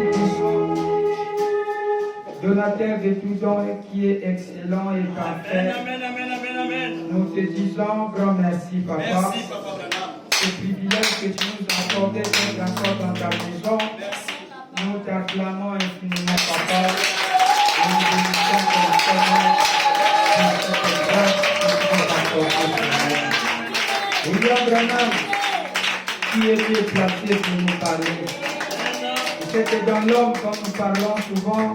Tout-Puissant, donateur de tout don qui est excellent et parfait. Amen, amen, amen, amen. Nous te disons grand merci, Papa. Merci, Papa Branham. Ce privilège que tu nous as accordé d'être encore dans ta maison. Merci. Nous t'acclamons infiniment, Papa. Et nous bénissons ton Seigneur pour cette grâce que tu nous as accordée, Seigneur. William Branham, qui était placé pour nous parler. C'est que dans l'homme, quand nous parlons souvent,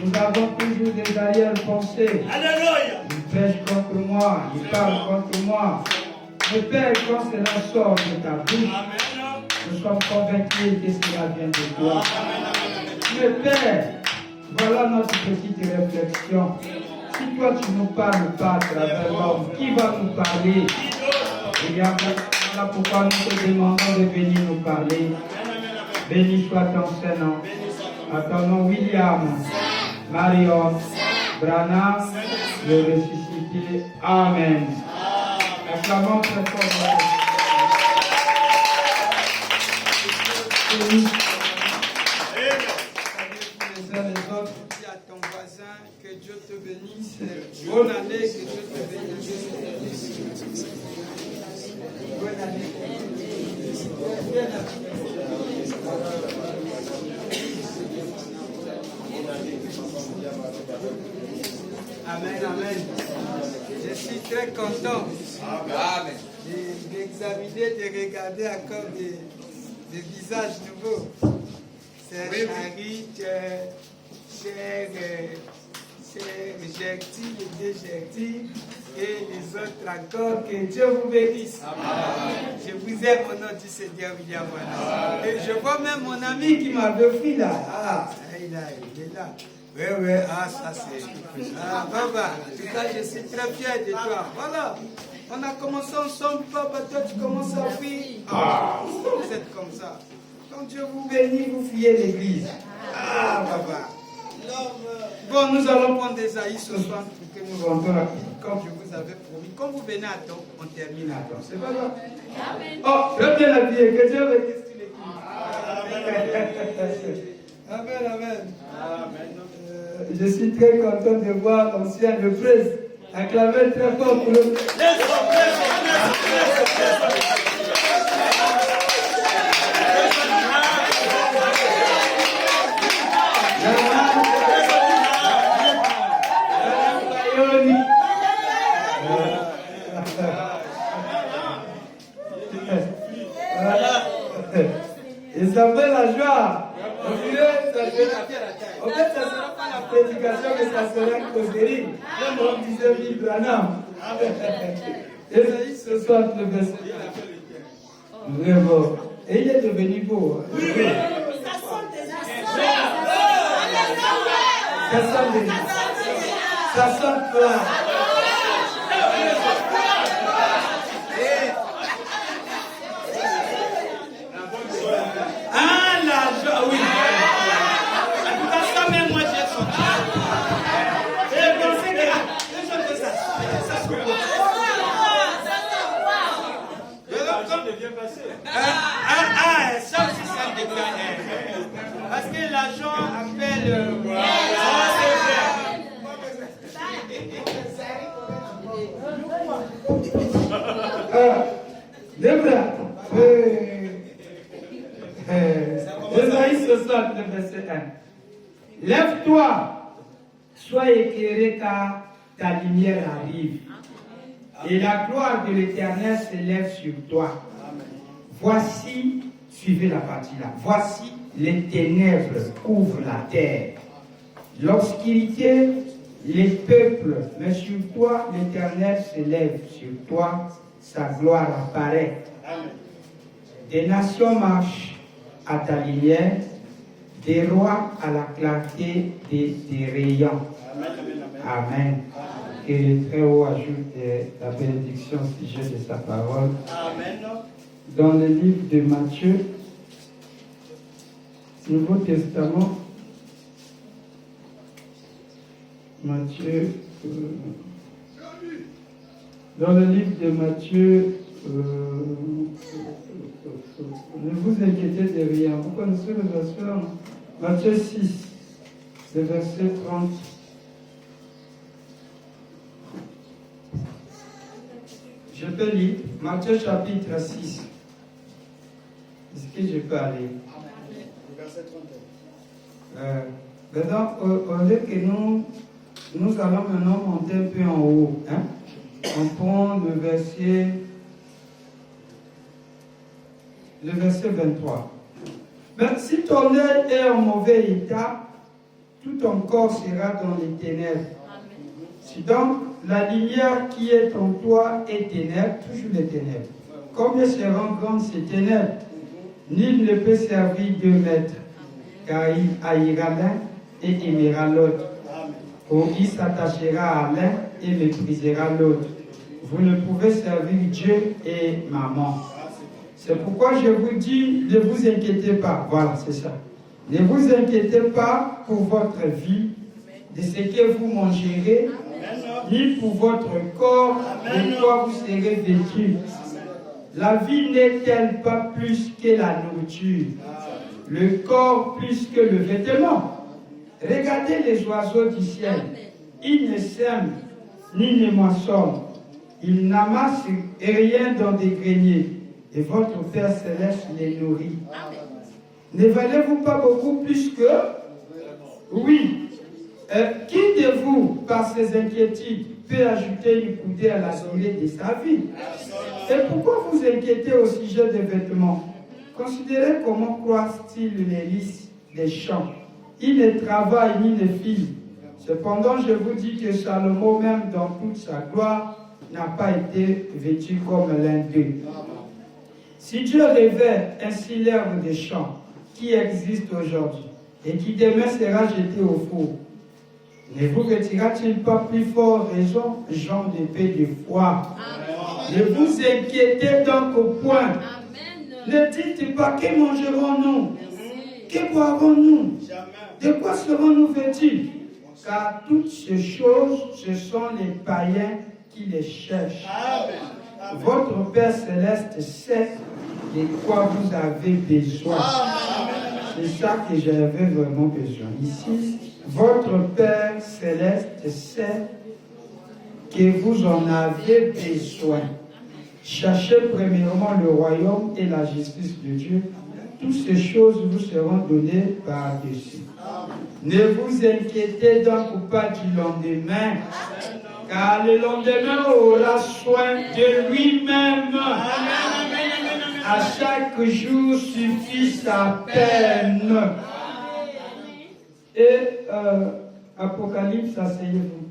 nous avons toujours des arrière-pensées. Alléluia. Il prêche contre moi, il parle contre moi. Mais Père, quand cela sort de ta bouche, Amen. nous sommes convaincus que cela vient de toi. Mais Père, voilà notre petite réflexion. Si toi tu ne nous parles pas à travers l'homme, qui va nous parler? Et voilà pourquoi nous te demandons de venir nous parler. Béni soit ton Saint-Nom. À ton nom, William, Marion, Branham, le ressuscité. Amen. Acclamons très fort. Les uns les autres, dis à ton voisin que Dieu te bénisse. Bonne année, que Dieu te bénisse. Bonne année. Amen, amen. Je suis très content d'examiner, de regarder encore des visages nouveaux. C'est Charlie, cher Gertie, les deux Gertie, et les autres encore. Que Dieu vous bénisse. Amen. Je vous aime au nom du Seigneur William Branham. Et je vois même mon ami qui m'avait pris là. Ah, il est là. Oui, ah, ça c'est. Ah, Baba, en tout cas, je suis très fier de toi. Voilà. On a commencé ensemble, Papa, toi tu commences à fuir. Ah, vous êtes comme ça. Quand Dieu vous bénit, vous fuyez l'église. Ah, Papa. Bon, nous allons prendre des haïs ce soir pour que nous rentrons rapide, comme je vous avais promis. Quand vous venez à temps, on termine à temps. C'est pas grave. Oh, je viens la vie, que Dieu bénisse toute l'église. Amen, amen. Je suis très content de voir l'ancien de presse acclamer très fort pour le. Et ça fait la joie. En fait, ça ne sera pas la prédication, mais ça sera une causerie. Comme on disait Bill Branham. Et ce soir, le verset. Vraiment. Et il est devenu beau. Oui. Ça sent toi. Ah, la joie, oui. En tout cas, ça même moi j'ai senti. Et je pensais que les gens de ça se comprend. Ça devient passé. Ça aussi, ça devient. Parce que l'argent appelle. Débra. Esaïe 60, le verset 1. Lève-toi, sois éclairé car ta lumière arrive. Et la gloire de l'Éternel s'élève sur toi. Voici, suivez la partie là. Voici, les ténèbres couvrent la terre. L'obscurité, les peuples, mais sur toi, l'Éternel s'élève. Sur toi, sa gloire apparaît. Des nations marchent à ta lumière, des rois à la clarté des rayons. Amen. Que le Très-Haut ajoute la bénédiction au sujet de sa parole. Amen. Dans le livre de Matthieu, Nouveau Testament, Matthieu, dans le livre de Matthieu, ne vous inquiétez de rien. Vous connaissez le verset, non? Matthieu 6, le verset 30. Je peux lire Matthieu chapitre 6. Est-ce que je peux aller? Verset 31. Maintenant, au lieu que nous allons maintenant monter un peu en haut. Hein? On prend le verset 23. Mais si ton œil est en mauvais état, tout ton corps sera dans les ténèbres. Si donc la lumière qui est en toi est ténèbres, toujours les ténèbres. Combien seront grandes ces ténèbres? Nul ne peut servir deux maîtres, car il haïra l'un et aimera l'autre. Ou il s'attachera à l'un et méprisera l'autre. Vous ne pouvez servir Dieu et maman. C'est pourquoi je vous dis, ne vous inquiétez pas. Voilà, c'est ça. Ne vous inquiétez pas pour votre vie, de ce que vous mangerez, ni pour votre corps, de quoi vous serez vêtus. La vie n'est-elle pas plus que la nourriture, le corps plus que le vêtement? Regardez les oiseaux du ciel. Ils ne sèment ni ne moissonnent. Ils n'amassent rien dans des greniers. Et votre Père Céleste les nourrit. Ne valez-vous pas beaucoup plus que? Oui. Qui de vous, par ses inquiétudes, peut ajouter une coudée à la durée de sa vie? Et pourquoi vous inquiétez au sujet des vêtements? Considérez comment croissent-ils les lys des champs. Ils ne travaillent ni ne filent. Cependant, je vous dis que Salomon, même dans toute sa gloire, n'a pas été vêtu comme l'un d'eux. Si Dieu revêt ainsi l'herbe des champs qui existe aujourd'hui et qui demain sera jeté au four, ne vous vêtira-t-il pas plus fort raison, gens d'épée de foi? Ne vous inquiétez donc au point. Ne dites pas que mangerons-nous, que boirons-nous, de quoi serons-nous vêtus? Car toutes ces choses, ce sont les païens qui les cherchent. Votre Père Céleste sait de quoi vous avez besoin. C'est ça que j'avais vraiment besoin. Ici, votre Père Céleste sait que vous en avez besoin. Cherchez premièrement le royaume et la justice de Dieu. Toutes ces choses vous seront données par-dessus. Ne vous inquiétez donc pas du lendemain, car le lendemain aura soin de lui-même. À chaque jour suffit sa peine. Et Apocalypse, asseyez-vous.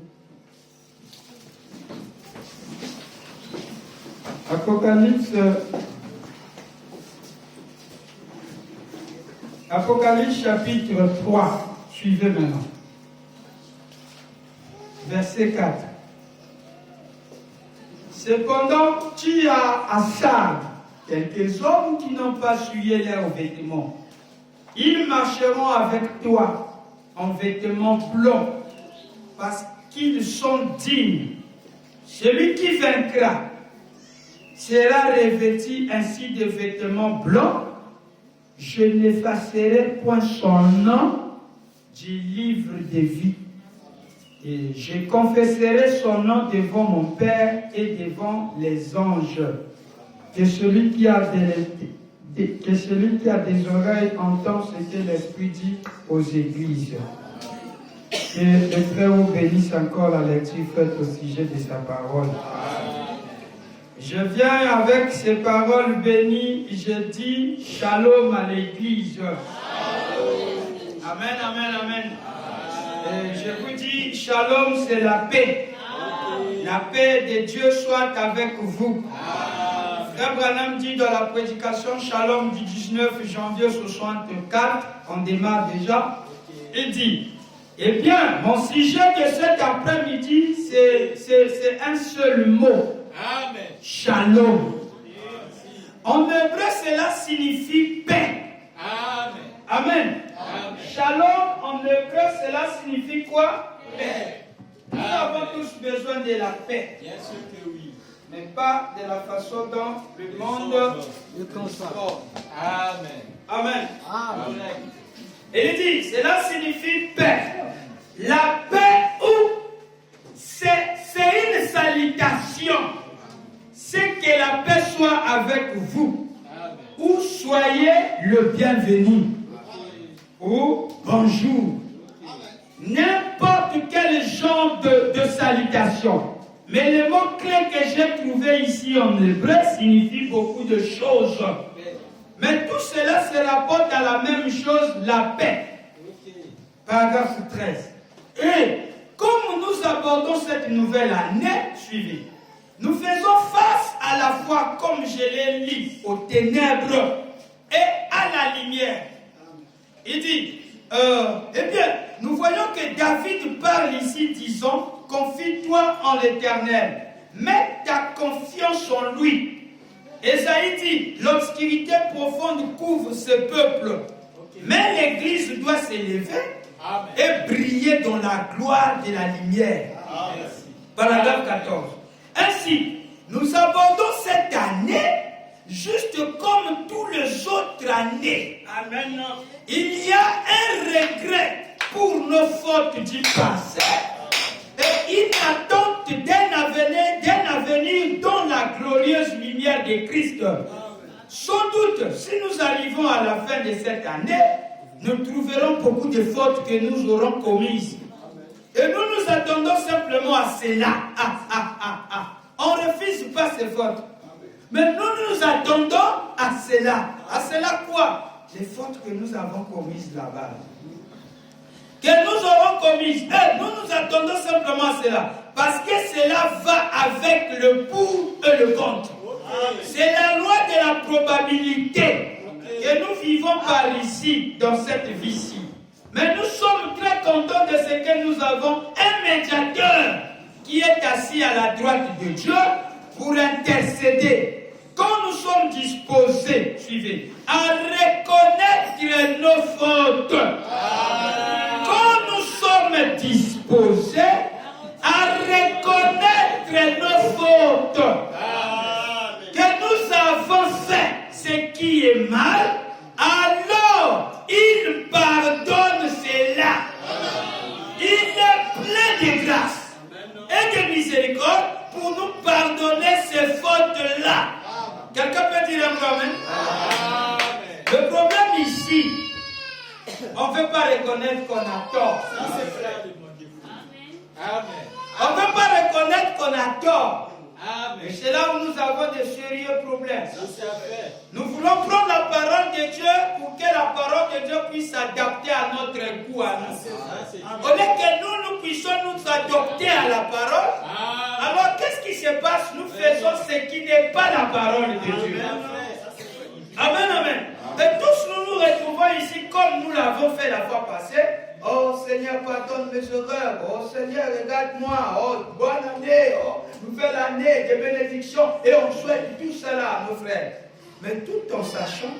Apocalypse chapitre 3. Suivez maintenant. Verset 4. Cependant, tu as à Sardes quelques hommes qui n'ont pas souillé leurs vêtements. Ils marcheront avec toi en vêtements blancs, parce qu'ils sont dignes. Celui qui vaincra sera revêtu ainsi de vêtements blancs. Je n'effacerai point son nom du livre de vie. Et je confesserai son nom devant mon Père et devant les anges. Que celui qui a des oreilles entend ce que l'Esprit dit aux églises. Que le Très-Haut bénisse encore la lecture faite au sujet de sa parole. Je viens avec ces paroles bénies, je dis shalom à l'église. Amen, amen, amen. Et je vous dis, shalom, c'est la paix. La paix de Dieu soit avec vous. Frère Branham dit dans la prédication Shalom du 19 janvier 64, on démarre déjà, il dit, eh bien, mon sujet de cet après-midi, c'est un seul mot. Amen. Shalom. En hébreu, cela signifie paix. Amen. Amen. Amen. Shalom, en hébreu, cela signifie quoi? Paix. Nous avons tous besoin de la paix. Bien sûr que oui. Mais pas de la façon dont le monde le conçoit. Amen. Amen. Amen. Et il dit, cela signifie paix. La paix c'est une salutation. C'est que la paix soit avec vous. Ou soyez le bienvenu. Ou bonjour. N'importe quel genre de salutation. Mais le mot clé que j'ai trouvé ici en hébreu signifie beaucoup de choses. Mais tout cela se rapporte à la même chose, la paix. Paragraphe 13. Et comme nous abordons cette nouvelle année, suivez. Nous faisons face à la fois, comme je l'ai lu, aux ténèbres et à la lumière. Il dit, eh bien, nous voyons que David parle ici, disons, confie-toi en l'Éternel, mets ta confiance en lui. Esaïe dit, l'obscurité profonde couvre ce peuple, mais l'Église doit s'élever et briller dans la gloire de la lumière. Paragraphe 14. Ainsi, nous abordons cette année juste comme tous les autres années. Amen. Il y a un regret pour nos fautes du passé et une attente d'un avenir dans la glorieuse lumière de Christ. Sans doute, si nous arrivons à la fin de cette année, nous trouverons beaucoup de fautes que nous aurons commises. Et nous nous attendons simplement à cela. On ne refuse pas ces fautes. Mais nous nous attendons à cela. À cela quoi? Les fautes que nous avons commises là-bas. Que nous aurons commises. Nous nous attendons simplement à cela. Parce que cela va avec le pour et le contre. C'est la loi de la probabilité que nous vivons par ici, dans cette vie-ci. Mais nous sommes très contents de ce que nous avons un médiateur qui est assis à la droite de Dieu pour intercéder. Quand nous sommes disposés, suivez, à reconnaître nos fautes, quand nous sommes disposés à reconnaître nos fautes, que nous avons fait ce qui est mal, alors il pardonne cela. Il est plein de grâce et de miséricorde pour nous pardonner ces fautes-là. Quelqu'un peut dire un mot, amen? Le problème ici, on ne veut pas reconnaître qu'on a tort. On ne veut pas reconnaître qu'on a tort. Et c'est là où nous avons de sérieux problèmes. Nous voulons prendre la parole de Dieu pour que la parole de Dieu puisse s'adapter à notre goût, à nous. Au lieu que nous puissions nous adopter à la parole, alors qu'est-ce qui se passe? Nous faisons ce qui n'est pas la parole de Dieu. Amen, amen. Et tous nous nous retrouvons ici comme nous l'avons fait la fois passée. Oh Seigneur, pardonne mes erreurs. Oh Seigneur, regarde-moi. Oh, bonne année. Oh, nouvelle année de bénédiction. Et on souhaite tout cela à nos frères. Mais tout en sachant,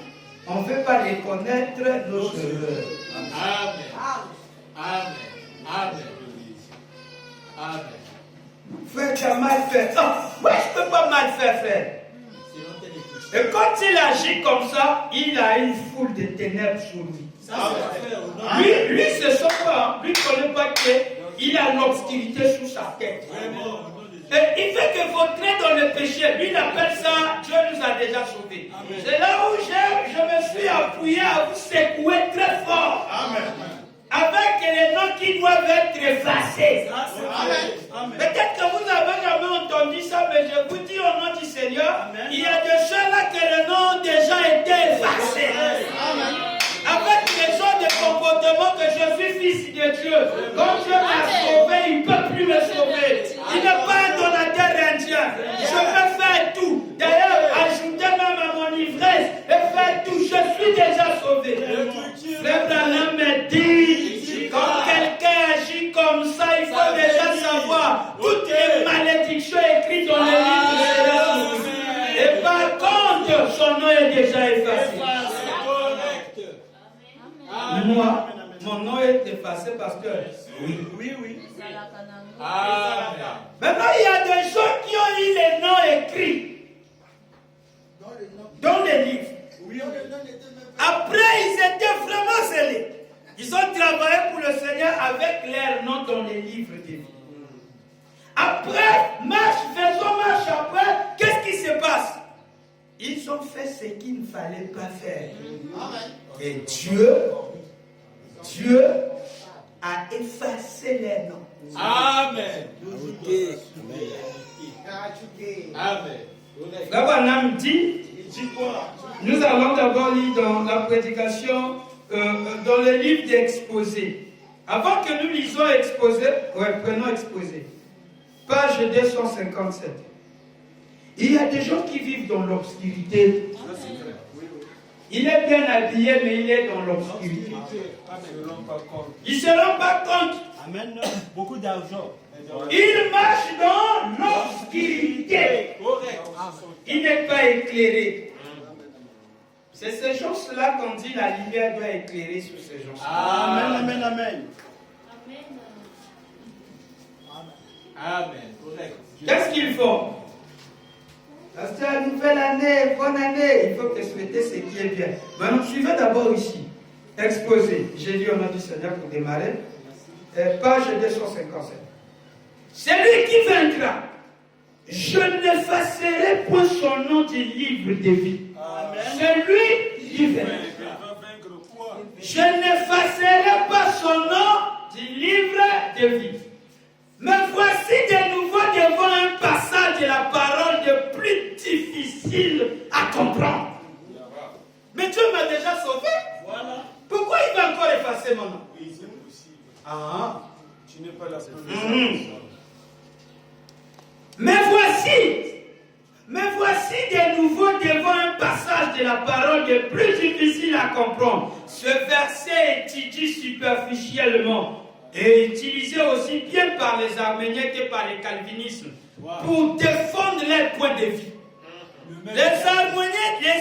on ne veut pas reconnaître nos erreurs. Amen. Amen. Amen. Amen. Frère, tu as mal fait. Oh, moi, je ne peux pas mal faire, frère. Et quand il agit comme ça, il a une foule de ténèbres sur lui. Lui, c'est son pas. Lui, ne connaît pas qu'il a l'obscurité sous sa tête. Et il fait que vous entrez dans le péché. Lui, il appelle ça, Dieu nous a déjà sauvés. C'est là où je me suis appuyé à vous secouer très fort. Avec les noms qui doivent être effacés. Peut-être que vous n'avez jamais entendu ça, mais je vous dis au nom du Seigneur, il y a des gens là que le nom déjà été effacé. Avec les gens de comportement que je suis fils de Dieu. Quand Dieu m'a sauvé, il ne peut plus me sauver. Il n'est pas un donateur indien. Je peux faire tout. D'ailleurs, ajouter même à mon ivresse et faire tout. Je suis déjà sauvé. Frère Branham me dit, quand quelqu'un agit comme ça, il faut déjà savoir toutes les malédictions écrites dans les livres de Jésus. Et par contre, son nom est déjà effacé. Moi, mon nom est effacé parce que... Oui. Maintenant, il y a des gens qui ont eu les noms écrits dans les livres. Après, ils étaient vraiment scellés. Ils ont travaillé pour le Seigneur avec leur nom dans les livres de vie. Après, faisons marche après, qu'est-ce qui se passe? Ils ont fait ce qu'il ne fallait pas faire. Et Dieu a effacé les noms. Amen. Amen. Branham dit, nous allons d'abord lire dans la prédication, dans le livre d'Exposé. Avant que nous lisons Exposé, prenons Exposé. Page 257. Il y a des gens qui vivent dans l'obscurité. Il est bien habillé, mais il est dans l'obscurité. Il ne se rend pas compte. Amen. Beaucoup d'argent. Il marche dans l'obscurité. Il n'est pas éclairé. C'est ces gens-là qu'on dit la lumière doit éclairer sur ces gens-là. Amen, amen, amen. Amen. Qu'est-ce qu'il faut? Pasteur, nouvelle année, bonne année. Il faut te souhaiter ce qui est bien. Maintenant, suivez d'abord ici. Exposé. J'ai dit au nom du Seigneur pour démarrer. Page 257. C'est lui qui vaincra. Je n'effacerai point son nom du livre de vie. C'est lui qui vaincra. Je n'effacerai pas son nom du livre de vie. Mais voici de nouveau devant un passage de la parole de plus difficile à comprendre. Mais Dieu m'a déjà sauvé. Voilà. Pourquoi il va encore effacer mon nom? Oui, c'est possible. Ah. Tu n'es pas la seule. Mais voici de nouveau devant un passage de la parole de plus difficile à comprendre. Ce verset est étudié superficiellement et utilisé aussi bien par les Arméniens que par les calvinistes pour défendre leur point de vue. Les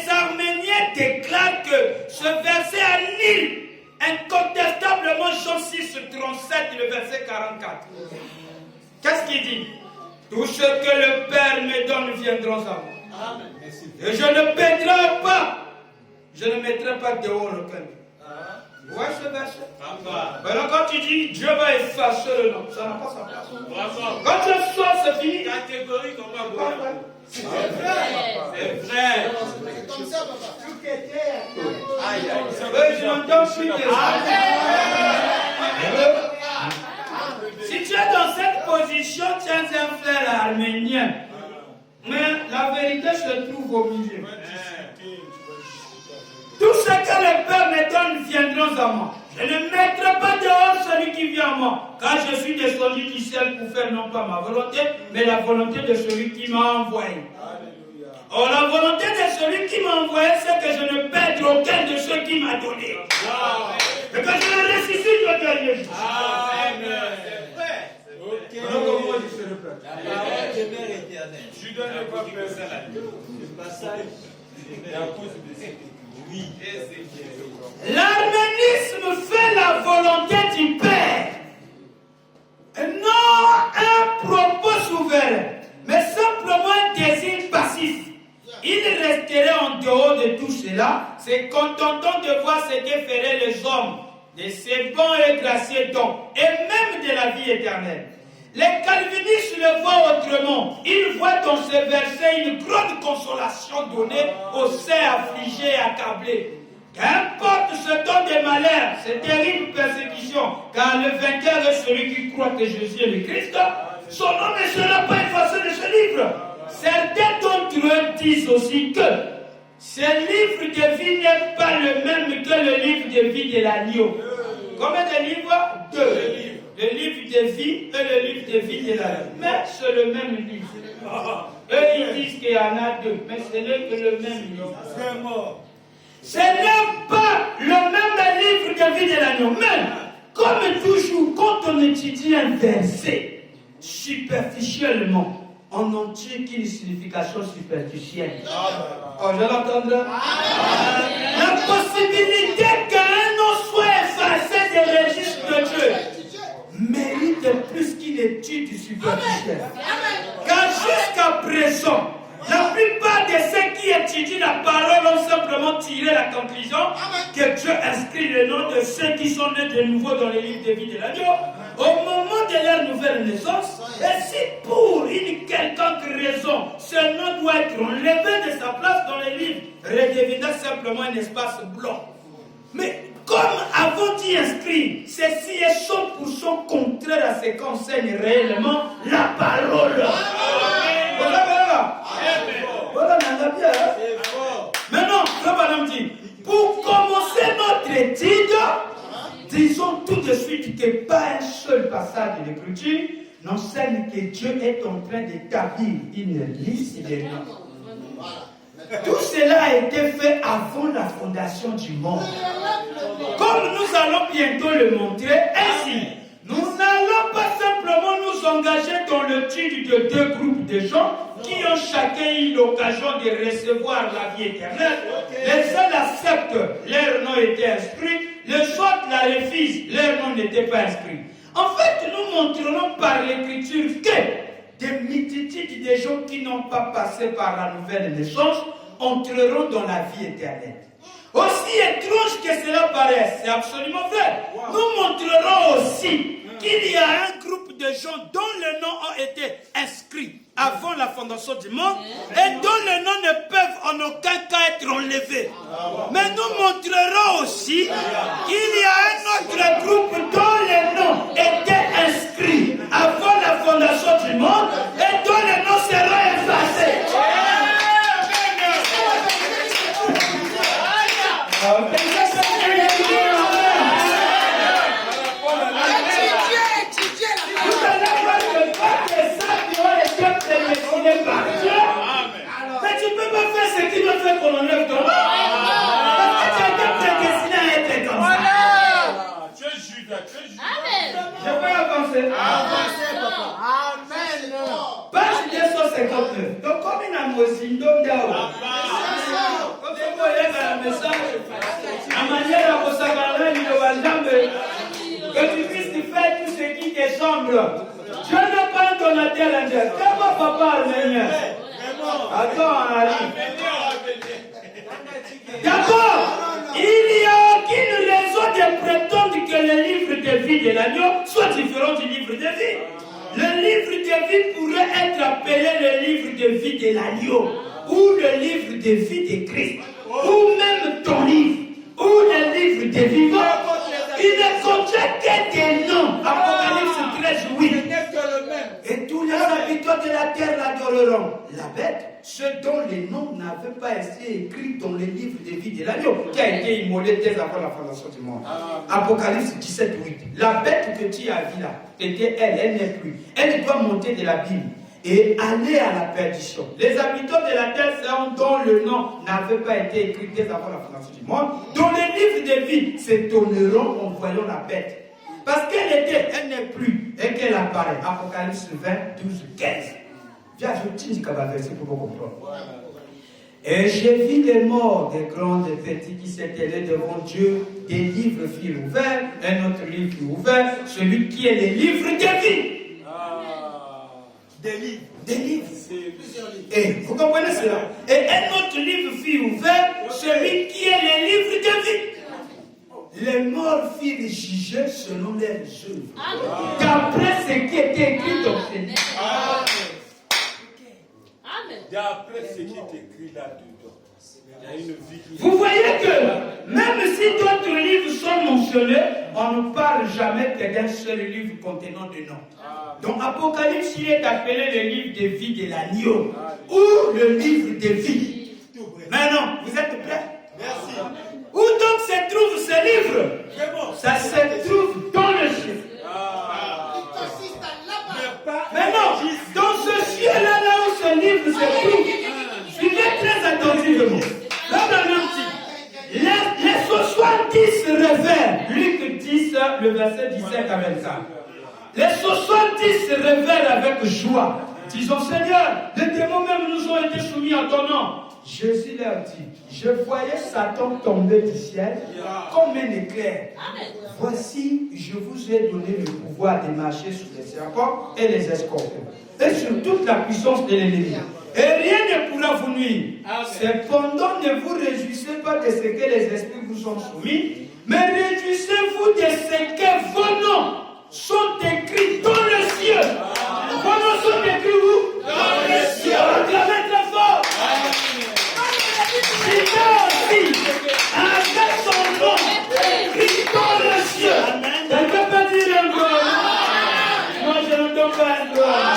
Arméniens déclarent que ce verset annule incontestablement Jean 6, 37 et le verset 44. Qu'est-ce qu'il dit? Tout ce que le Père me donne viendront à moi. Et je ne perdrai pas. Je ne mettrai pas dehors aucun. Vous voyez ce verset? Maintenant, quand tu dis Dieu va effacer le nom, ça n'a pas sa place. Quand tu sors, c'est fini. Catégorie comment C'est vrai. C'est vrai. C'est comme ça, papa. Tout était. Je n'entends plus de ça. Si tu es dans cette position, tu es un frère arménien. Mais la vérité se trouve au milieu. Tout ce que le Père me donne viendront à moi. Je ne mettrai pas dehors celui qui vient à moi. Car je suis descendu du ciel pour faire non pas ma volonté, mais la volonté de celui qui m'a envoyé. Or, la volonté de celui qui m'a envoyé, c'est que je ne perde aucun de ceux qui m'a donné. Et que je le ressuscite au dernier jour. Comment je se répète? La parole demeure éternelle. Je donne pas personne. Le passage Et à cause de ça. Oui. L'arménisme fait la volonté du Père. Non un propos souverain, mais simplement un désir passif. Il resterait en dehors de tout cela, se contentant de voir ce que feraient les hommes, de ces bons et gracieux dons, et même de la vie éternelle. Les calvinistes le voient autrement. Ils voient dans ce verset une grande consolation donnée aux saints affligés et accablés. Qu'importe ce temps de malheur, cette terrible persécution, car le vainqueur est celui qui croit que Jésus est le Christ, son nom ne sera pas effacé de ce livre. Certains d'entre eux disent aussi que ce livre de vie n'est pas le même que le livre de vie de l'agneau. Combien de livres? Deux. Le livre de vie et le livre de vie de l'agneau. Mais c'est le même livre. Eux, ils disent qu'il y en a deux, mais ce n'est que le même livre. C'est mort. Ce n'est pas le même livre de vie de l'agneau. Mais, comme toujours, quand on étudie un verset superficiellement, on en tire qu'une signification superficielle. Oh, je l'entendrai. La possibilité qu'un nom soit effacé des registres de Dieu mérite plus qu'une étude superficielle. Car jusqu'à présent, la plupart de ceux qui étudient la parole ont simplement tiré la conclusion que Dieu inscrit le nom de ceux qui sont sont nés de nouveau dans les livres de vie de l'agneau, au moment de leur nouvelle naissance, et si pour une quelconque raison, ce nom doit être enlevé de sa place dans les livres, redevenant simplement un espace blanc. Mais comme avons dit inscrit, ceci est 100% contraire à ce qu'enseigne réellement la parole. Voilà, maintenant, le bonhomme dit, pour commencer notre étude, disons tout de suite que pas un seul passage de l'Écriture n'enseigne que Dieu est en train d'établir une liste de noms. Tout cela a été fait avant la fondation du monde. Comme nous allons bientôt le montrer, ainsi, nous n'allons pas simplement nous engager dans l'étude de deux groupes de gens qui ont chacun eu l'occasion de recevoir la vie éternelle. Les uns acceptent, leur nom était inscrit, les autres la refusent, leur nom n'était pas inscrit. En fait, nous montrerons par l'Écriture que des multitudes de gens qui n'ont pas passé par la nouvelle naissance entreront dans la vie éternelle. Aussi étrange que cela paraisse, c'est absolument vrai. Nous montrerons aussi qu'il y a un groupe de gens dont les noms ont été inscrits avant la fondation du monde et dont les noms ne peuvent en aucun cas être enlevés. Mais nous montrerons aussi qu'il y a un autre groupe dont les noms étaient inscrits avant la fondation du monde et dont les noms seront effacés. Mais tu ne peux pas faire ce qui doit faire qu'on enlève ton nom. Parce que tu as été prédestiné à être comme ça. Tu es Judas, tu es Judas. Je peux avancer. Avancez, papa. Amen. Page 259. Donc, comme une amosindo d'ao. Comme vous voyez dans le message, la manière à vous s'agarrer, que tu puisses faire tout ce qui te semble. Dieu n'est pas un donateur angèle. C'est pas papa arménien. Attends, Ali. D'abord, il n'y a aucune raison de prétendre que le livre de vie de l'agneau soit différent du livre de vie. Le livre de vie pourrait être appelé le livre de vie de l'agneau, ou le livre de vie de Christ, ou même ton livre, ou le livre de vivant. Il ne contient que des noms. Apocalypse 13, oui. Et tous les habitants de la terre l'adoreront. La bête, ceux dont les noms n'avaient pas été écrits dans le livre de vie de l'agneau, qui a été immolé dès avant la fondation du monde. Apocalypse 17, 8. La bête que tu as vue là, était elle n'est plus. Elle doit monter de l'abîme et aller à la perdition. Les habitants de la terre dont le nom n'avait pas été écrit dès avant la fondation du monde, dont les livres de vie s'étonneront en voyant la bête. Parce qu'elle n'est plus, et qu'elle apparaît. Apocalypse 20, 12, 15. Viens, je te dis qu'elle va verser pour vous comprendre. Et j'ai vu les morts, des grands, des petits, qui s'étaient devant Dieu. Des livres furent ouverts, un autre livre fut ouvert, celui qui est le livre de vie. Des livres. Des livres. Plusieurs livres. Et vous comprenez cela? Et un autre livre fut ouvert, celui qui est le livre de vie. Les morts furent jugés selon leurs œuvres, d'après ce qui était écrit dans ces livres. D'après ce qui est écrit là-dedans, il y a une vie qui... Vous voyez que même si d'autres livres sont mentionnés, on ne parle jamais que d'un seul livre contenant des noms. Donc Apocalypse, il est appelé le livre de vie de l'agneau, ou le livre de vie. Maintenant, vous êtes prêts? Merci. Où donc se trouve ce livre? Ça se trouve dans le ciel. Maintenant, dans ce ciel-là, là où ce livre se trouve, suivez très attentivement. Là, les 70 revers, Luc 10, le verset 17 à 25. Les 70 revers avec joie. Disons, Seigneur, les démons même nous ont été soumis à ton nom. Jésus leur dit, je voyais Satan tomber du ciel comme un éclair. Voici, je vous ai donné le pouvoir de marcher sur les serpents et les scorpions, et sur toute la puissance de l'ennemi. Et rien ne pourra vous nuire. Cependant, ne vous réjouissez pas de ce que les esprits vous ont soumis, Mais réjouissez-vous de ce que vos noms sont écrits dans le ciel. Vos noms sont écrits où? Dans le ciel. Acclamez très fort. Judas aussi, avec son nom écrit dans le ciel. Quelqu'un peut dire un gloire? Moi, je n'entends pas un gloire.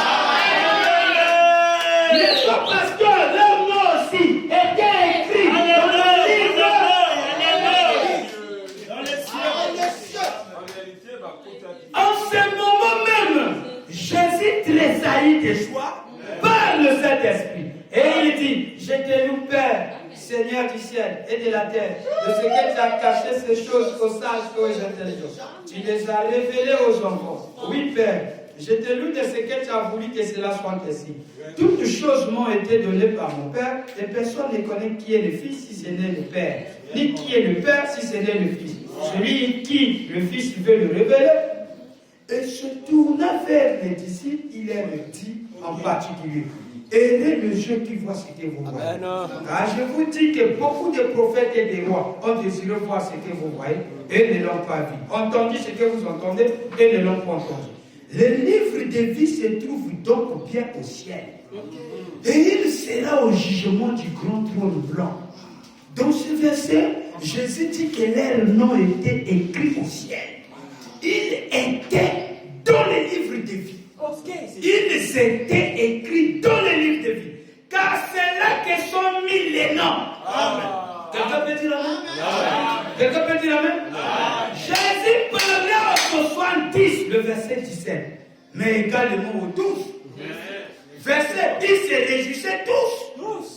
Les autres pasteurs, leur nom aussi était écrit dans le livre. En ce moment même, Jésus tressaillit de joie par le Saint-Esprit. Et il dit, je te loue, Père, Seigneur du ciel et de la terre, de ce que tu as caché ces choses aux sages et aux intelligents. Tu les as révélées aux enfants. Oui, Père, je te loue de ce que tu as voulu que cela soit ainsi. Toutes choses m'ont été données par mon Père, et personne ne connaît qui est le Fils si ce n'est le Père, ni qui est le Père si ce n'est le Fils. Celui qui le Fils veut le révéler. Et se tourna vers les disciples, il leur dit en particulier, ayez les yeux qui voient ce que vous voyez. Car je vous dis que beaucoup de prophètes et des rois ont désiré voir ce que vous voyez et ne l'ont pas vu, entendu ce que vous entendez et ne l'ont pas entendu. Le livre de vie se trouve donc bien au ciel. Et il sera au jugement du grand trône blanc. Dans ce verset, Jésus dit que leur nom était écrit au ciel. Il était dans le livre de vie. Ils étaient écrits dans le livre de vie. Car c'est là que sont mis les noms. Amen. Quelqu'un peut dire amen? Quelqu'un peut dire amen? Jésus parlait au 70, le verset 17. Mais également au 12. Verset, ils se réjouissaient tous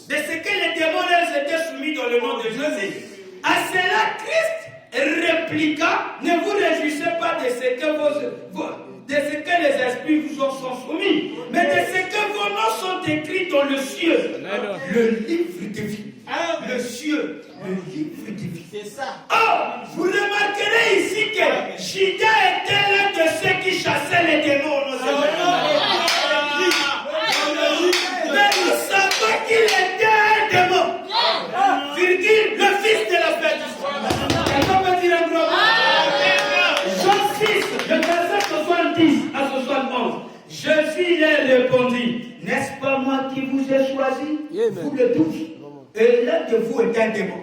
de ce que les démons leur étaient soumis dans le nom de Jésus. À cela, Christ répliqua, ne vous réjouissez pas de ce que les esprits vous sont soumis, mais de ce que vos noms sont écrits dans le ciel. Le livre de vie. Le ciel, le livre de vie. C'est ça. Oh, vous remarquerez ici que Judas était l'un de ceux qui chassaient les démons. Mais nous savons qu'il était un démon. Virgule, le fils de la perdition. Quelqu'un peut dire un gros Jean 6, le verset 70 à 71. Jésus leur répondit, n'est-ce pas moi qui vous ai choisi, vous le tous, et l'un de vous est un démon.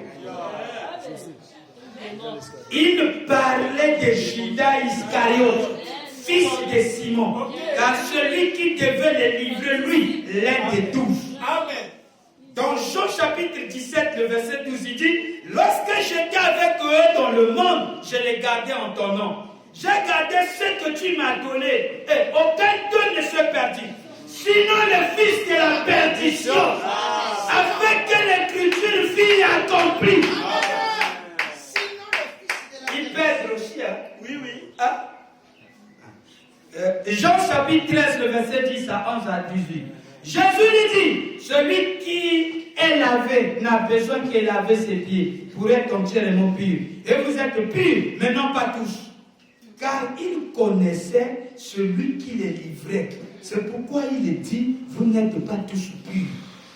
Il parlait de Judas Iscariote, fils de Simon, car celui qui devait le livrer, lui, l'un des 12. Amen. Dans Jean chapitre 17, le verset 12, il dit, lorsque j'étais avec eux dans le monde, je les gardais en ton nom. J'ai gardé ce que tu m'as donné, et aucun d'eux ne se perdit. Sinon le fils de la perdition, afin que l'écriture fût accomplie. Il perd aussi, hein? Oui. Ah. Jean chapitre 13, le verset 10 à 11 à 18. Jésus lui dit, celui qui est lavé n'a besoin que laver ses pieds pour être entièrement pur. Et vous êtes purs, mais non pas tous. Car il connaissait celui qui les livrait. C'est pourquoi il dit, vous n'êtes pas tous purs.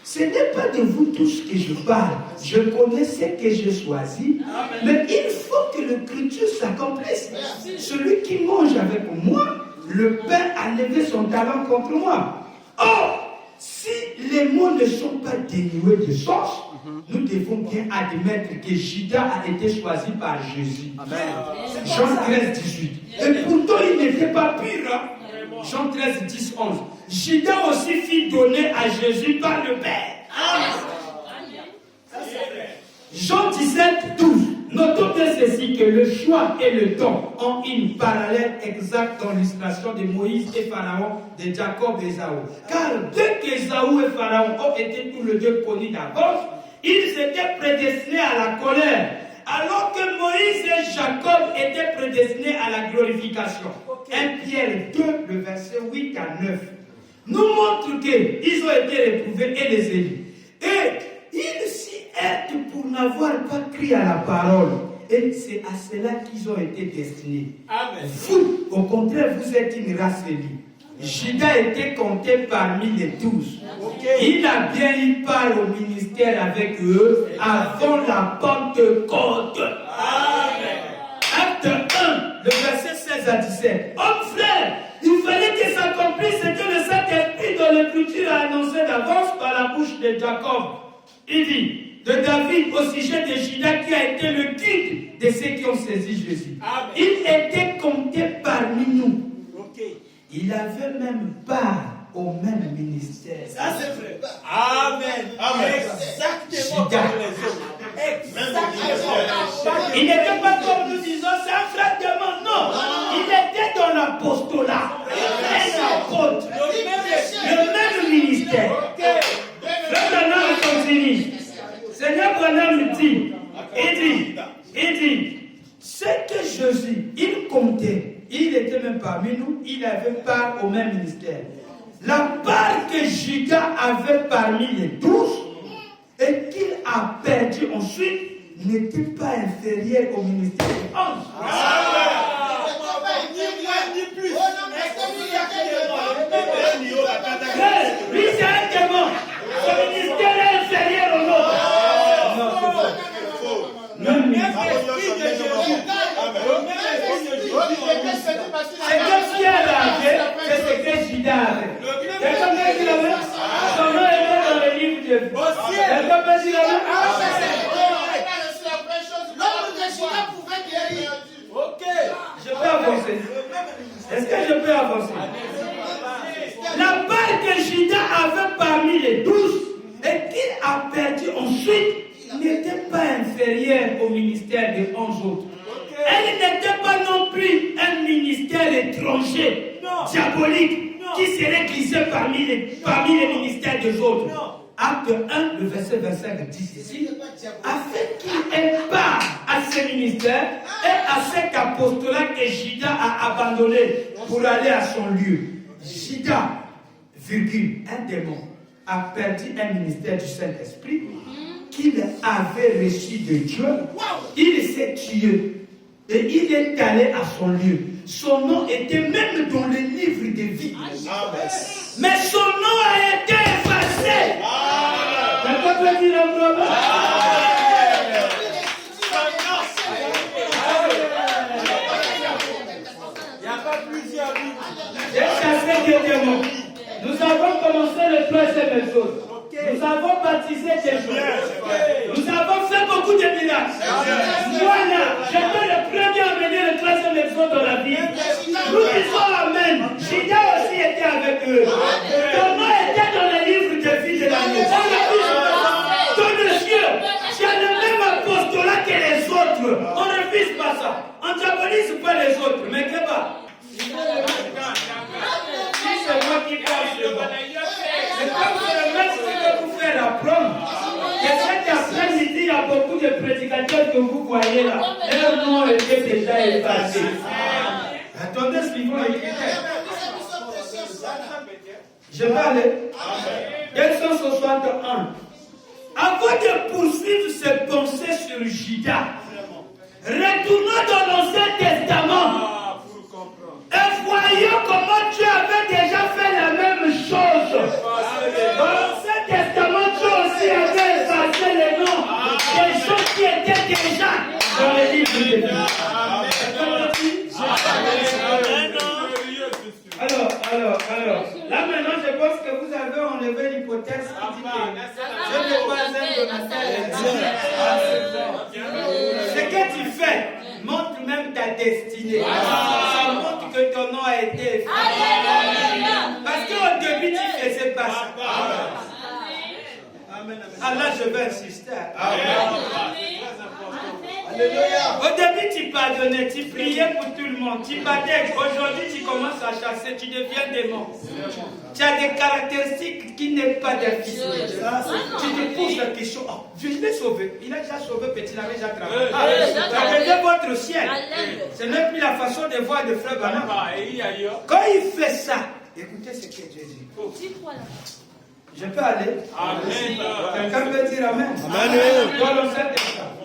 Ce n'est pas de vous tous que je parle. Je connais ce que j'ai choisi. Mais il faut que l'écriture s'accomplisse. Celui qui mange avec moi, le pain a levé son talent contre moi. Or, si les mots ne sont pas dénués de sens, nous devons bien admettre que Judas a été choisi par Jésus. Amen. Jean 13, 18. Et pourtant, il n'était pas pur. Hein? Jean 13, 10, 11. Judas aussi fit donner à Jésus par le Père. Jean 17, 12. Notons bien ceci, que le choix et le temps ont une parallèle exacte dans l'illustration de Moïse et Pharaon, de Jacob et Ésaü. Car dès qu'Ésaü et Pharaon ont été tous les deux connus d'avance, ils étaient prédestinés à la colère, alors que Moïse et Jacob étaient prédestinés à la glorification. 1 Pierre 2, le verset 8 à 9, nous montre qu'ils ont été réprouvés et les élus. Et ils s'y aident pour n'avoir pas cru à la parole. Et c'est à cela qu'ils ont été destinés. Amen. Vous, au contraire, vous êtes une race élue. Judas était compté parmi les 12. Il a bien eu part au ministère avec eux avant la Pentecôte. Amen. le verset 16 à 17. Homme frère, il fallait que s'accomplisse ce que le Saint-Esprit dans l'Écriture a annoncé d'avance par la bouche de Jacob. Il dit, de David au sujet de Judas qui a été le guide de ceux qui ont saisi Jésus. Amen. Il était compté parmi nous. Ok. Il avait même part au même ministère. Ça c'est vrai. Amen. Amen. Exactement comme les autres. Exactement. Il n'était pas comme nous disons, c'est un frère de moi. Non, il était dans l'apostolat. Un apôtre. Le même ministère. Frère Branham continue. Seigneur Branham dit, il dit, c'est que Jésus, il comptait, il était même parmi nous, il avait part au même ministère. La part que Judas avait parmi les 12 et qu'il a perdu ensuite n'était pas inférieure au ministère des 11. Lui, c'est un démon. Son ministère est inférieur au nôtre. C'est que Pierre avait, c'est ce que Judas avait. Quelqu'un peut dire la même? Son nom était dans le livre de vie. Quelqu'un peut dire la même? Ok. Je peux avancer. Est-ce que je peux avancer? La part que Judas avait parmi les 12 et qu'il a perdu ensuite n'était pas inférieure au ministère des 11 autres. Elle n'était pas non plus un ministère étranger, diabolique, qui serait glissé parmi les ministères des autres. Acte 1, le verset 25 dit ici, afin qu'il ait part à ce ministère et à cet apostolat que Judas a abandonné pour aller à son lieu. Judas, virgule, un démon, a perdu un ministère du Saint-Esprit qu'il avait reçu de Dieu. Il s'est tué et il est allé à son lieu. Son nom était même dans le livre de vie. Mais son nom a été effacé. Quelqu'un peut dire un problème? Il n'y a pas plusieurs livres. J'ai chassé des démons. Nous avons commencé le troisième épisode. Nous avons baptisé des gens. Nous avons fait beaucoup de miracles. Voilà, j'étais le premier à mener le troisième épisode dans la vie. Nous disons Amen. Judas aussi était avec eux. Ton nom était dans le livre de vie de l'année. Dans le ciel, tu as le même apostolat que les autres. On ne refuse pas ça. On ne diabolise pas les autres. Mais que va? Si c'est moi qui parle, c'est bon. C'est comme le maître qui peut vous faire apprendre. Et cet après-midi, il y a beaucoup de prédicateurs que vous voyez là. Leur nom était déjà effacé. Attendez, suivons les critères. Je vais aller. 261. Avant de poursuivre ses pensées sur Judas, retournons dans l'Ancien Testament. Et voyons comment Dieu avait déjà fait la même chose. Dans l'Ancien Testament, Dieu aussi avait effacé les noms des gens qui étaient déjà dans le livre de vie. Alors, là maintenant, je pense que vous avez enlevé l'hypothèse qui dit que je n'ai pas un donateur. Ce que tu fais montre même ta destinée. Ça montre que ton nom a été effacé. Parce qu'au début, tu faisais pas ça. Ah là, je vais insister. Au début, tu pardonnais, tu priais pour tout le monde, tu battais. Aujourd'hui, tu commences à chasser, tu deviens démon. Tu as des caractéristiques qui n'est pas d'artiste. Tu te poses la question, oh, je l'ai sauvé. Il a déjà sauvé, petit, il avait déjà travaillé. Regardez votre ciel. Ce n'est plus la façon de voir le frère Branham. Quand il fait ça, écoutez ce que Dieu dit. Je peux aller? Quelqu'un peut dire Amen? Dans l'Ancien Testament.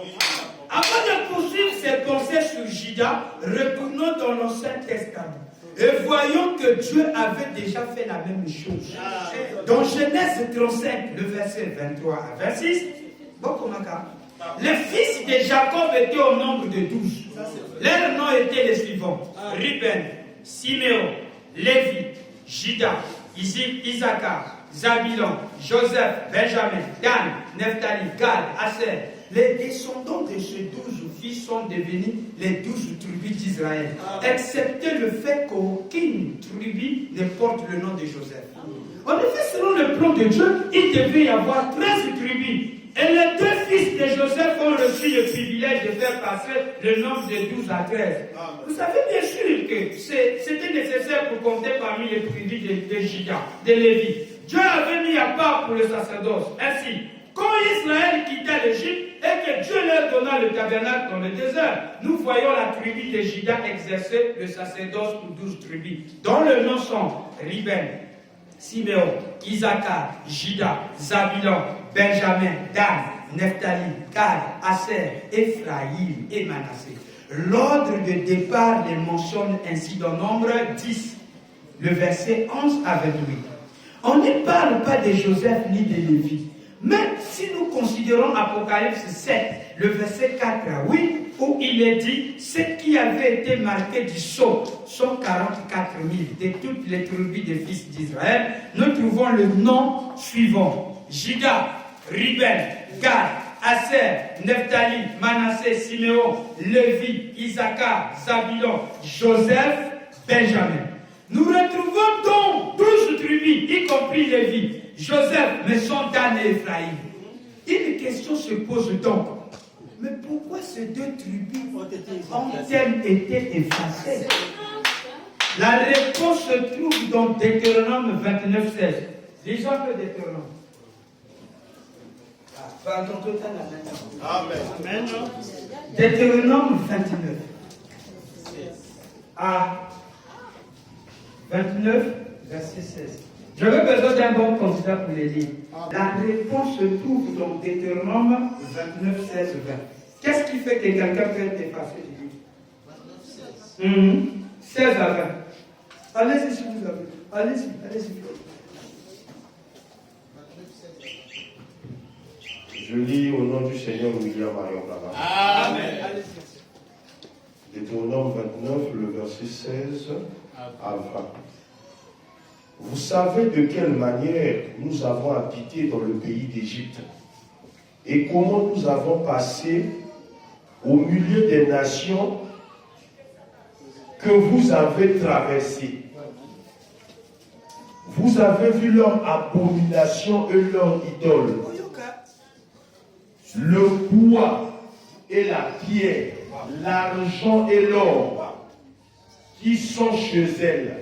Avant de poursuivre ses pensées sur Judas, retournons dans l'Ancien Testament et voyons que Dieu avait déjà fait la même chose. Dans Genèse 35, le verset 23 à 26, les fils de Jacob étaient au nombre de 12. Leurs noms étaient les suivants. Ruben, Siméon, Lévi, Juda, Issachar, Zabulon, Joseph, Benjamin, Dan, Nephtali, Gad, Aser. Les descendants de ces 12 fils sont devenus les 12 tribus d'Israël, excepté le fait qu'aucune tribu ne porte le nom de Joseph. En effet, selon le plan de Dieu, il devait y avoir 13 tribus. Et les 2 fils de Joseph ont reçu le privilège de faire passer le nombre de 12 à 13. Vous savez bien sûr que c'était nécessaire pour compter parmi les tribus de Juda, de Lévi. Dieu avait mis à part pour le sacerdoce. Ainsi, quand Israël quitta l'Égypte et que Dieu leur donna le tabernacle dans le désert, nous voyons la tribu de Juda exercer le sacerdoce pour 12 tribus, dont le nom sont Ruben, Siméon, Issachar, Juda, Zabulon, Benjamin, Dan, Nephtali, Gad, Aser, Ephraïm et Manassé. L'ordre de départ les mentionne ainsi dans Nombre 10, le verset 11 à 28. On ne parle pas de Joseph ni de Lévi. Mais si nous considérons Apocalypse 7, le verset 4 à 8, où il est dit, ce qui avait été marqué du sceau sont 44 000 de toutes les tribus des fils d'Israël, nous trouvons le nom suivant. Juda, Ruben, Gad, Aser, Nephtali, Manassé, Siméon, Lévi, Issachar, Zabulon, Joseph, Benjamin. Nous retrouvons donc 12 tribus, y compris Lévi, Joseph, mais sans Dan et Ephraïm. Une question se pose donc. Mais pourquoi ces 2 tribus ont-elles été effacées? La réponse se trouve dans Deutéronome 29, 16. Lisons un peu Deutéronome. Amen. Deutéronome 29. À 29, verset 16. J'avais besoin d'un bon candidat pour les lire. La réponse se trouve dans Deutéronome 29, 16, 20. Qu'est-ce qui fait que quelqu'un peut être effacé du livre? 16 à 20. Allez-y si vous avez. Allez-y. Je lis au nom du Seigneur William Marion Baba. Amen. Deutéronome 29, le verset 16 à 20. Vous savez de quelle manière nous avons habité dans le pays d'Égypte et comment nous avons passé au milieu des nations que vous avez traversées. Vous avez vu leur abomination et leur idole, le bois et la pierre, l'argent et l'or qui sont chez elles.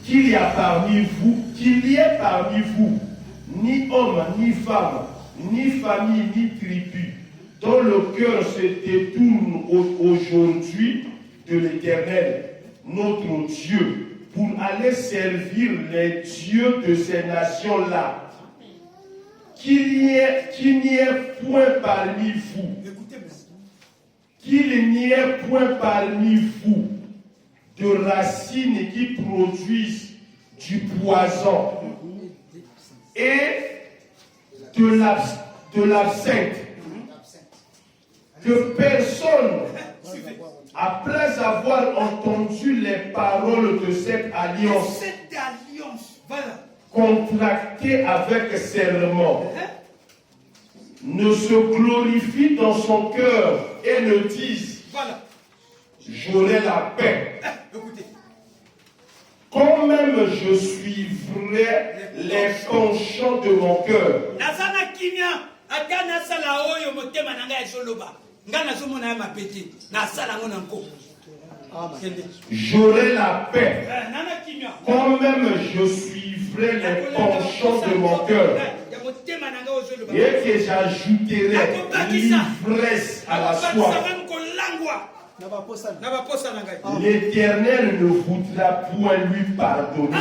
Qu'il y ait parmi vous, ni homme, ni femme, ni famille, ni tribu, dont le cœur se détourne aujourd'hui de l'Éternel, notre Dieu, pour aller servir les dieux de ces nations-là. Qu'il n'y ait point parmi vous, qu'il n'y ait point parmi vous de racines qui produisent du poison et de l'absinthe. Que personne, après avoir entendu les paroles de cette alliance, contractée avec serment, ne se glorifie dans son cœur et ne dise, j'aurai la paix. Quand même je suivrai les penchants de mon cœur. J'aurai la paix. Quand même je suivrai les penchants de mon cœur. Et que j'ajouterai l'ivresse à la soif. L'Éternel ne voudra point lui pardonner.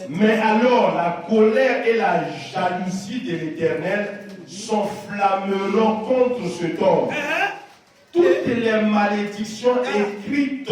Mais alors la colère et la jalousie de l'Éternel s'enflammeront contre cet homme. Toutes les malédictions écrites,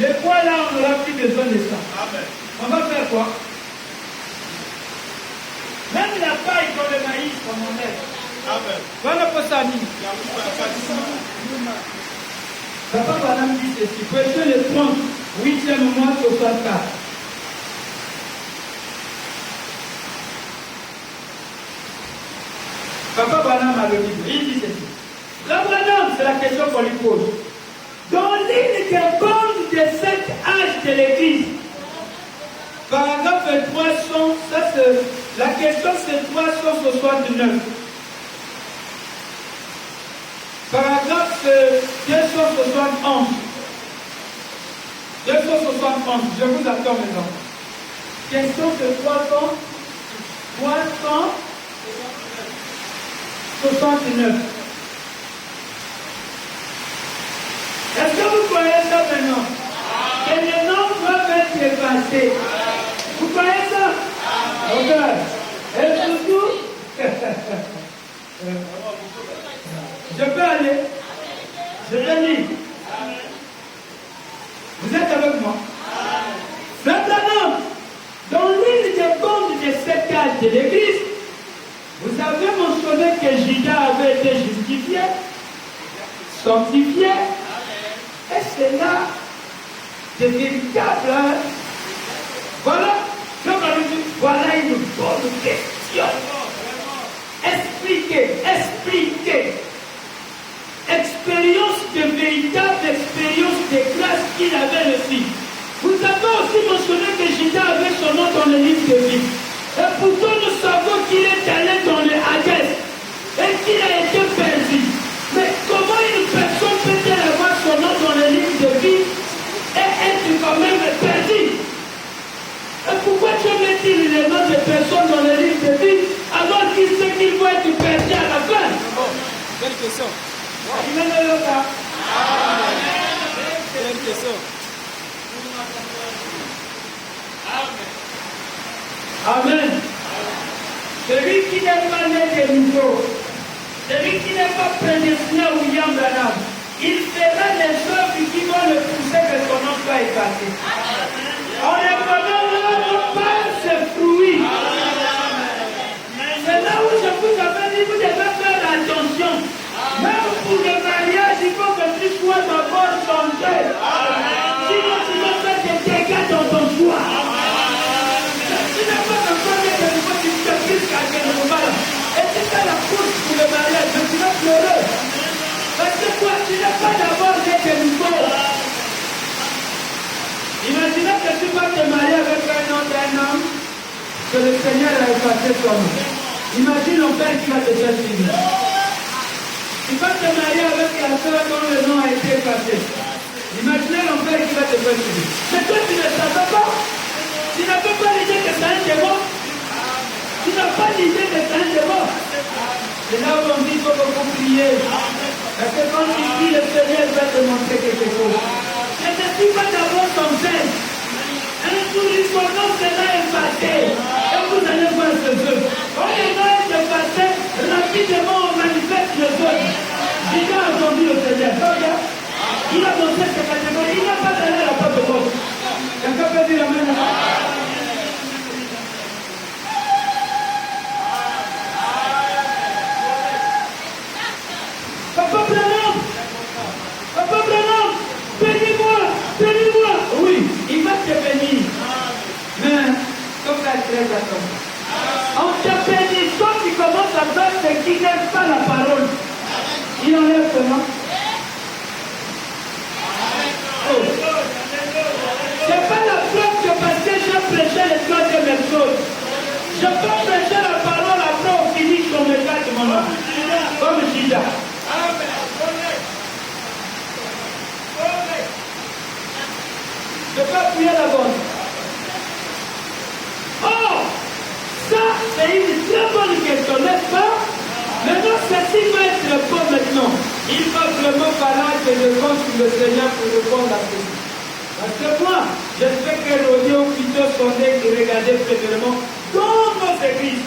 Le poids là, on n'aura plus besoin de ça. Amen. On va faire quoi? Même la paille dans le maïs, on enlève. Amen. Voilà pour ça, ami. Papa Banam dit ceci. Verset le 30, 8e mois, 64. Papa Banam a le livre. Il dit ceci. L'Abraham, c'est la question qu'on lui pose. Dans l'île des bandes de cet âge de l'Église, paragraphe 300, ça c'est, la question c'est 369. Paragraphe 271. 271, je vous attends maintenant. Question c'est 369. Est-ce que vous croyez ça maintenant? Que les noms doivent être effacés. Vous croyez ça? Ok. Et surtout, je peux aller. Je vais lire. Vous êtes avec moi? Maintenant, dans l'île des bandes de cet âge de l'Église, vous avez mentionné que Judas avait été justifié, sanctifié. Et c'est là de véritables. Voilà, voilà une bonne question. Expliquez. Expérience de véritable expérience de grâce qu'il avait reçue. Vous avez aussi mentionné que Judas avait son nom dans le livre de vie. Et pourtant nous savons qu'il est allé dans le Hadès et qu'il a été perdu. Mais comment une personne peut-elle avoir son nom dans le livre de vie et être quand même perdu? Et pourquoi Dieu met-il les noms de personnes dans le livre de vie alors qu'il sait qu'il va être perdu à la fin? Belle question. Il met le cas. Belle question. Amen. Celui qui n'est pas né de nouveau, celui qui n'est pas prédestiné à William Branham, il fera les œuvres qui vont le pousser que son nom soit effacé. On ne connaît pas ses fruits. C'est là où je vous avais dit, vous devez faire attention. Même pour le mariage, il faut que tu sois d'abord changé. Sinon, tu vas faire des dégâts dans ton choix. Tu n'as pas encore de nouveau, tu te piques à quel moment. Et tu fais la course pour le mariage, mais tu vas pleurer. Parce que toi, tu n'as pas d'abord de nouveau. Imaginez que tu vas te marier avec un homme que le Seigneur a effacé son nom. Imagine ton père qui va te faire signer. Tu vas te marier avec la soeur dont le nom a été effacé. Imaginez ton père qui va te faire signer. Mais toi, tu ne savais pas. Tu n'as pas l'idée que c'est un démon. Tu n'as pas l'idée que c'est un démon. C'est là où on dit qu'il faut beaucoup prier. Parce que quand tu pries, le Seigneur va te montrer quelque chose. Ne te suis pas d'abord ton père. Un jour, son nom sera effacé. Et vous allez voir ce jeu. Quand le nom est effacé, rapidement on manifeste le jeu. Il a entendu le Seigneur. Il a montré ses catégories. Il n'a pas donné la porte de gauche. Quelqu'un peut dire amen. Papa Branham, bénis-moi. Oui, il va te bénir. Mais, comme ça, très attention. En te bénissant, tu commences à faire ce qui n'aime pas la parole. Il enlève comment? Oh. C'est pas la preuve que parce que j'ai prêché les troisième chose. Je peux prêcher la parole après on finit son message de mon nom. Comme Judas. Je peux appuyer la bonne. Oh, ça c'est une très bonne question, n'est-ce pas? Maintenant, ceci va être bon maintenant. Il va vraiment falloir que je compte sur le Seigneur pour répondre à ceci. Parce que moi, j'espère que l'audio plutôt sondé et regardez premièrement dans nos églises.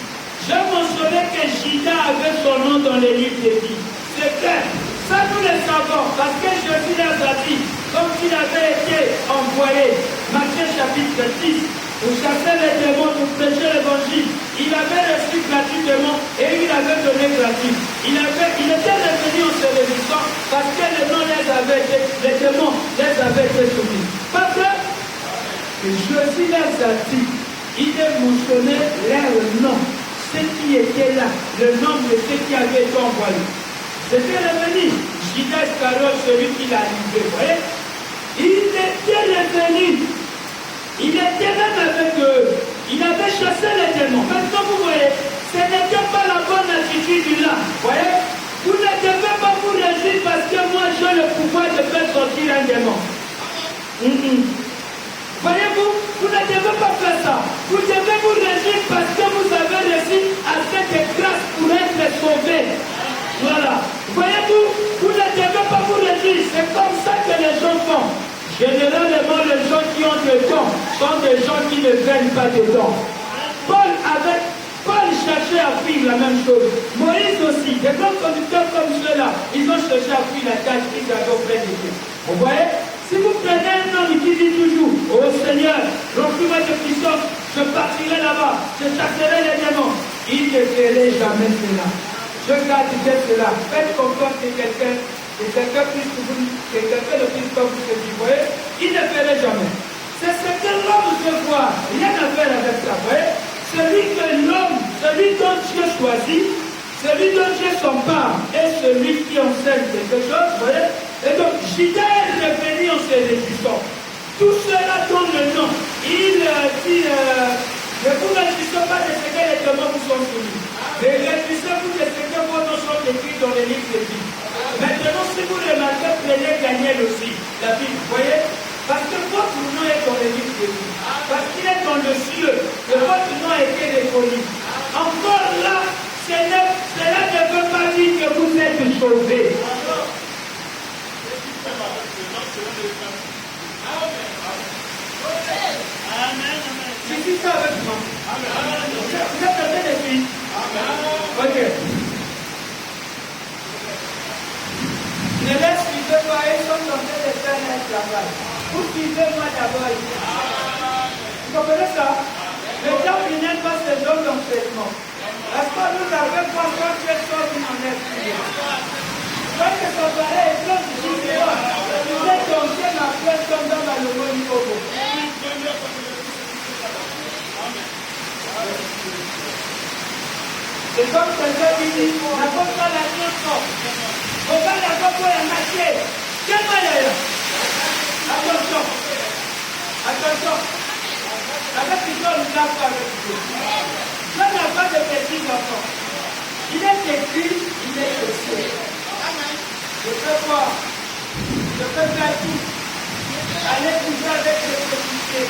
J'ai mentionné que Judas avait son nom dans les livres de vie. C'est clair. Ça, nous le savons. Parce que Jésus les a dit, comme il avait été en envoyé. Matthieu chapitre 10, pour chasser les démons, pour prêcher l'évangile. Il avait reçu gratuitement et il avait donné gratuit. Il était revenu en se réjouissant parce que les démons les avaient été soumis. Parce que Jésus les a dit, il a mentionné leur nom, ceux qui étaient là, le nom de ceux qui avaient été envoyés. C'était revenu. Judas Iscariote, celui qui l'a livré, vous voyez? Il était revenu. Il était même avec eux. Il avait chassé les démons. Maintenant, vous voyez, ce n'était pas la bonne attitude là. Vous voyez? Vous ne devez pas vous réjouir parce que moi j'ai le pouvoir de faire sortir un démon. Voyez-vous, vous ne devez pas faire ça. Vous devez vous réjouir parce que vous avez reçu assez de grâce pour être sauvé. Voilà. Voyez-vous, vous ne devez pas vous réjouir. C'est comme ça que les gens font. Généralement, les gens qui ont des dons sont des gens qui ne gagnent pas de dons. Paul cherchait à fuir la même chose. Moïse aussi, des grands conducteurs comme ceux-là, ils ont cherché à fuir la tâche qu'ils avaient auprès de Dieu. Vous voyez? Si vous prenez un homme qui dit toujours, oh Seigneur, remplis-moi de puissance, je partirai là-bas, je chasserai les démons. Il ne ferait jamais cela. Je garde cela. Faites confiance que quelqu'un plus le plus comme vous dit, vous voyez, il ne ferait jamais. C'est ce que l'homme se voit, rien à faire avec ça, vous voyez. Celui dont Dieu choisit, celui dont Dieu s'empare, et celui qui enseigne quelque chose, vous voyez. Et donc, Judas est revenu en se réjouissant. Tout cela donne le nom. Il dit, ne vous réjouissez pas de ce que les démons vous sont soumis. Mais réjouissez-vous de ce que vos noms sont écrits dans les livres de vie. Maintenant, si vous remarquez, prenez Daniel aussi, la Bible, vous voyez. Parce que votre nom est dans les livres de vie. Parce qu'il est dans le ciel. Que votre nom a été reconnu. Encore là, cela ne veut pas dire que vous êtes sauvés. Je suis ça avec moi. Vous êtes en train de suivre. Ok. Ne les suivez pas, ils sont en train de faire un travail. Vous suivez-moi d'abord. Vous comprenez ça? Les gens qui n'aiment pas ces dons d'enseignement. Est-ce que nous avons pas encore quelque chose qui m'en est prié? Quand que ça paraît, et quand je dis que vous êtes tombé ma personne dans la loi du Congo. C'est comme quelqu'un qui dit, n'apporte pas la chanson. On va d'abord pour la matière. Quel malheur? Attention. Attention. Avec une chose, nous n'avons pas avec Dieu. Dieu n'a pas de petits enfants. Il est écrit, il est écrit. Je peux voir. Je peux faire tout. Aller toujours avec responsabilité.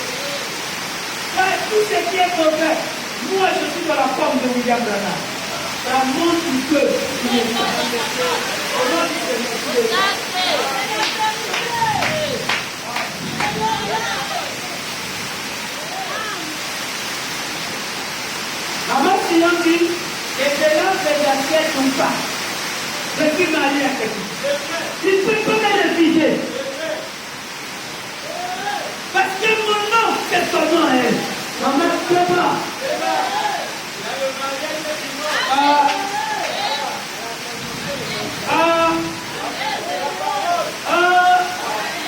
Faire tout ce qui est mauvais. Moi, je suis dans la forme de William Branham. Ça montre que il est ça. Au nom du Seigneur. Maman Sion dit, et de là, les anciens sont pas. Je suis marié à quelqu'un. Il ne peut pas me refuser. Parce que mon nom, c'est son nom, elle. Maman ne peut pas.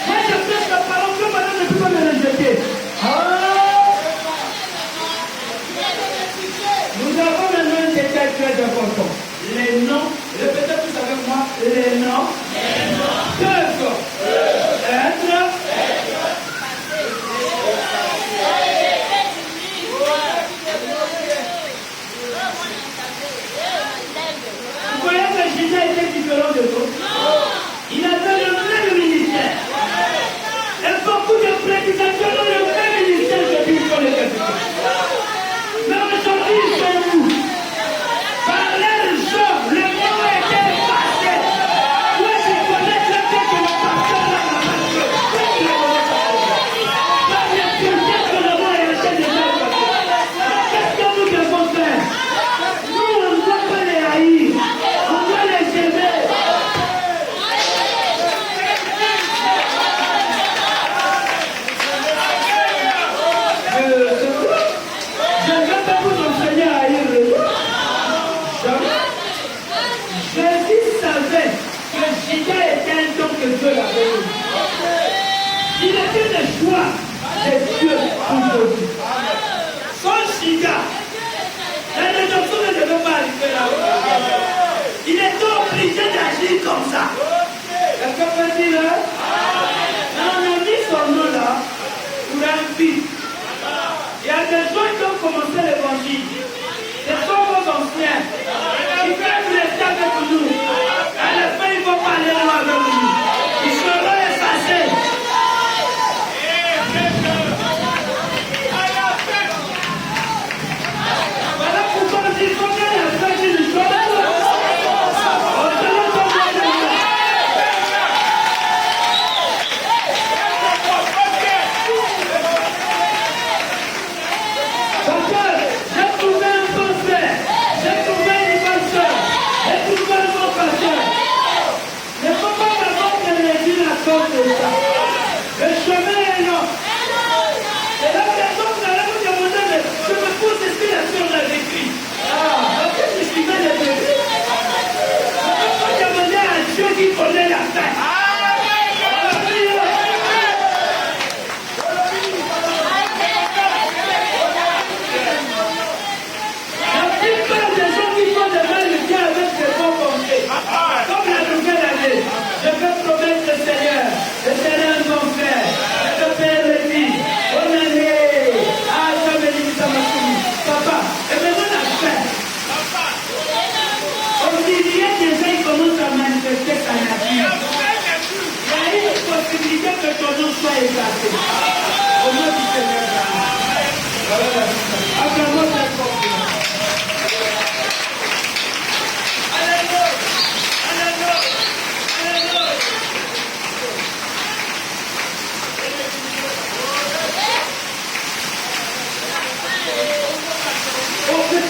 Moi, je prêche la parole que madame ne peut pas me rejeter. Nous avons maintenant un détail très important. Les noms, répétez tous avec moi, les noms peuvent être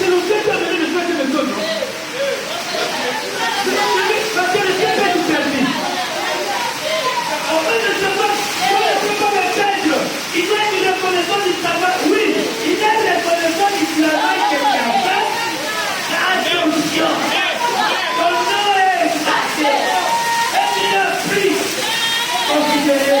c'est le Dieu qui a donné le Dieu qui me donne. Parce que le Dieu peut tout permis. En fait, je ne sais pas, je ne peux pas me perdre. Il doit être reconnaissant du travail. Oui, il est reconnaissant du travail que tu as fait. Attention. Ton nom est effacé. Et tu ne plus considéré.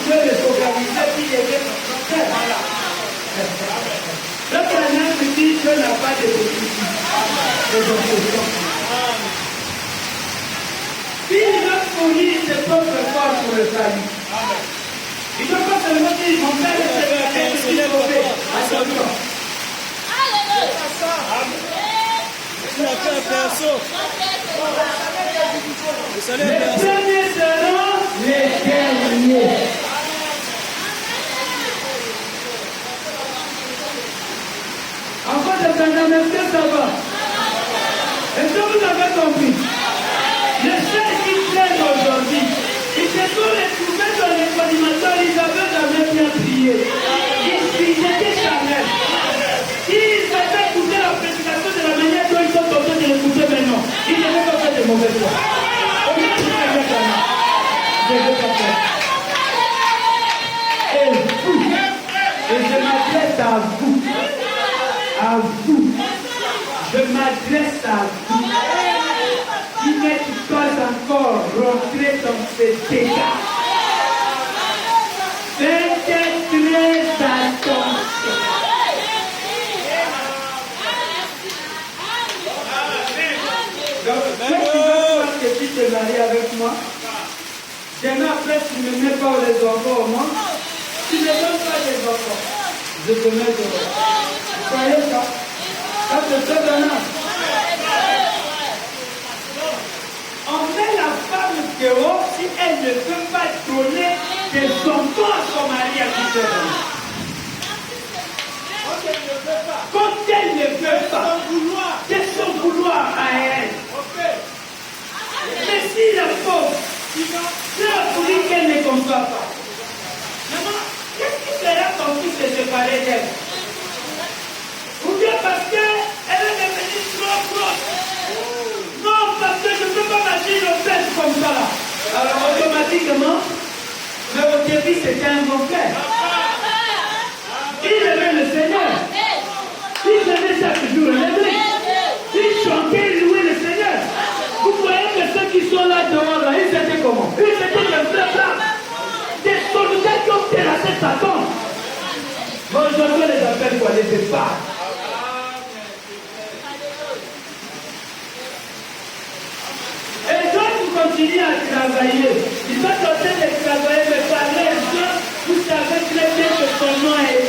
De les organiser puis aider son frère. Le Seigneur me dit que n'a pas de bénéfice. Il va fournir ses propres forces pour le salut. Il ne doit pas seulement dire mon père est sévère, je suis sauvé. Attention. Les premiers seront les derniers. Encore des Benjamin, est-ce que ça va? Est-ce que vous avez compris? Les frères qui prennent aujourd'hui, ils se sont retrouvés dans les animateurs, ils n'avaient jamais bien prié. Ils étaient charnels. Ils avaient écouté la prédication de la manière dont ils sont tentés de l'écouter maintenant. Ils n'avaient pas fait de mauvais choix. Au moins, je ne vais pas faire. Et vous, et je m'adresse à vous. À vous, je m'adresse à vous qui n'êtes pas encore rentré dans ces dégâts. Faites très attention. Donc, ceux qui veulent que tu te maries avec moi, demain après, tu ne me mets pas les enfants au monde, tu ne donnes pas les enfants, je te mets dehors. Croyez ça. Ça c'est très bénin. On met la femme dehors si elle ne peut pas donner des enfants à son mari à qui se donne. Quand elle ne veut pas, c'est son vouloir à elle. Mais si la pauvre, c'est la folie qu'elle ne conçoit pas. Maman, qu'est-ce qui fera ton fils se séparer d'elle? Ou bien parce qu'elle est devenue trop grosse. Non, parce que je ne peux pas m'agir au fait comme ça là. Alors automatiquement, mais au début c'était un bon frère. Il aimait le Seigneur. Il venait chaque jour à l'église. Il chantait, il louait le Seigneur. Vous voyez que ceux qui sont là dehors, là, ils étaient comment? Ils étaient des frères là. Des soldats qui ont terrassé Satan. Bon, aujourd'hui, on les appelle quoi? Les espards. Et donc, vous continuez à travailler. Ils sont en train de travailler, mais par les gens, vous savez très bien que son nom est